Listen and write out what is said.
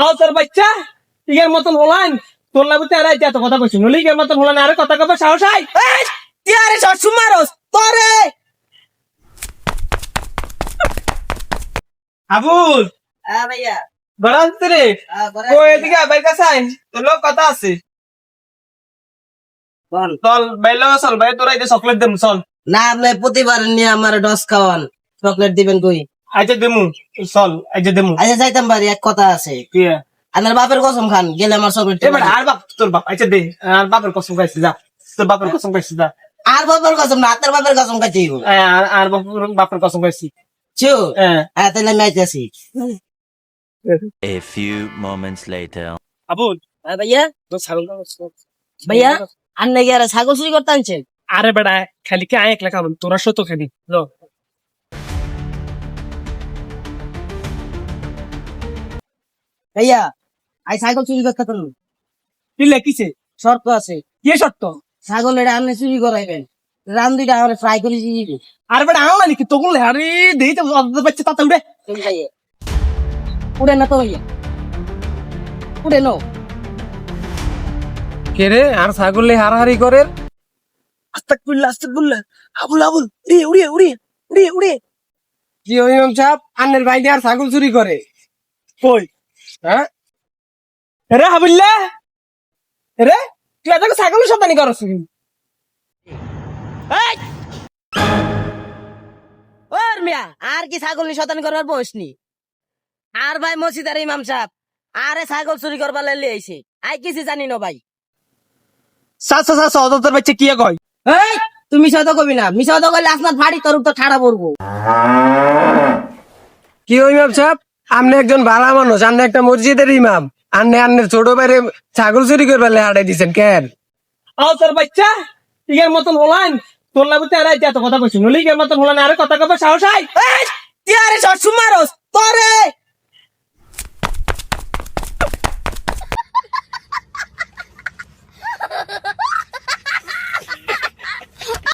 আও তোর বাচ্চা ইগের মতন হলান তোর লাগুতে আরে এত কথা কইছিস নলি ইগের মতন হলান আরে কথা কবে সাহস আই তুই আরে সবসময় মারস তোরে। আবুল ভাইয়া গড়াতে রে ও এদিকে বাইর কাছে আই তোর লোক কথা আছে বল। চল বাইলো চল ভাই তোরা এই চকলেট দেম চল না আপনি প্রতিবার নিয়ে আমার ডস খাওয়ান, চকলেট দিবেন কই? আইজে দেমু চল আইজে দেমু আচ্ছা যাইতাম বাড়ি, এক কথা আছে। কি আপনার বাপের কসম খান, গেলে আমার চকলেট এবার আর বাপ তোর বাপ আইজে দে আর বাপের কসম খাইছিস যা তোর বাপের কসম খাইছিস যা আর বাপের কসম না, আপনার বাপের কসম খাইতে হইব। আর বাপের কসম খাইছি চু হ্যাঁ তাহলে আমি আইতেছি। A few moments later. Abul ভাইয়া তোর ছাগল ভাইয়া আর নাকি আর ছাগল চুরি করতে আনছেন? আরে বেড়া খালি কি আয় একলা খাবেন তোরা সত খালি লো ভাইয়া আই ছাগল চুরি করতে তো কি লেখিছে শর্ত আছে। কি শর্ত ছাগল এটা আপনি চুরি করাইবেন, রান দুইটা আমার ফ্রাই করে দিয়ে দিবেন। আরে বেড়া আও নাকি তখন আরে দেই তো বাচ্চা তাতে উড়ে তুমি খাইয়ে উড়ে না তো ভাইয়া, উড়ে নো। কে রে আর ছাগলে হারাহারি করে আস্তাগফিরুল্লাহ আবুল আবুল উড়ে উড়ে উড়ে উড়ে উড়ে কি ওই ইমাম সাহেব আন্নের ভাই আর ছাগল চুরি করে কই হ্যাঁ রে হাবিল্লা রে তুই আজকে ছাগল শতানি করছ ওর মিয়া আর কি ছাগল নি শতানি করবার বয়স নি। আর ভাই মসজিদের ইমাম সাহেব আরে ছাগল চুরি করবার লাইলে আইছে, আই কিছু জানি না ভাই। সাসা সাসা অদতের বাচ্চা কি কয় এই তুমি মিছা তো কবি না, মিছা তো কইলে আপনার ফাড়ি তোর তো ঠাড়া পড়বো। কি ওই ইমাম সাহেব আপনি একজন ভালো মানুষ আপনি একটা মসজিদের ইমাম আপনি আন্নের ছোট বাইরে ছাগল চুরি করবার হারাই দিচ্ছেন কেন আও তোর বাচ্চা ইগের মতন হলান তোর লাগুতে আরে এত কথা কইছিস নলি ইগের মতন হলান আরে কথা কবে সাহস আই তুই আরে সবসময় মারস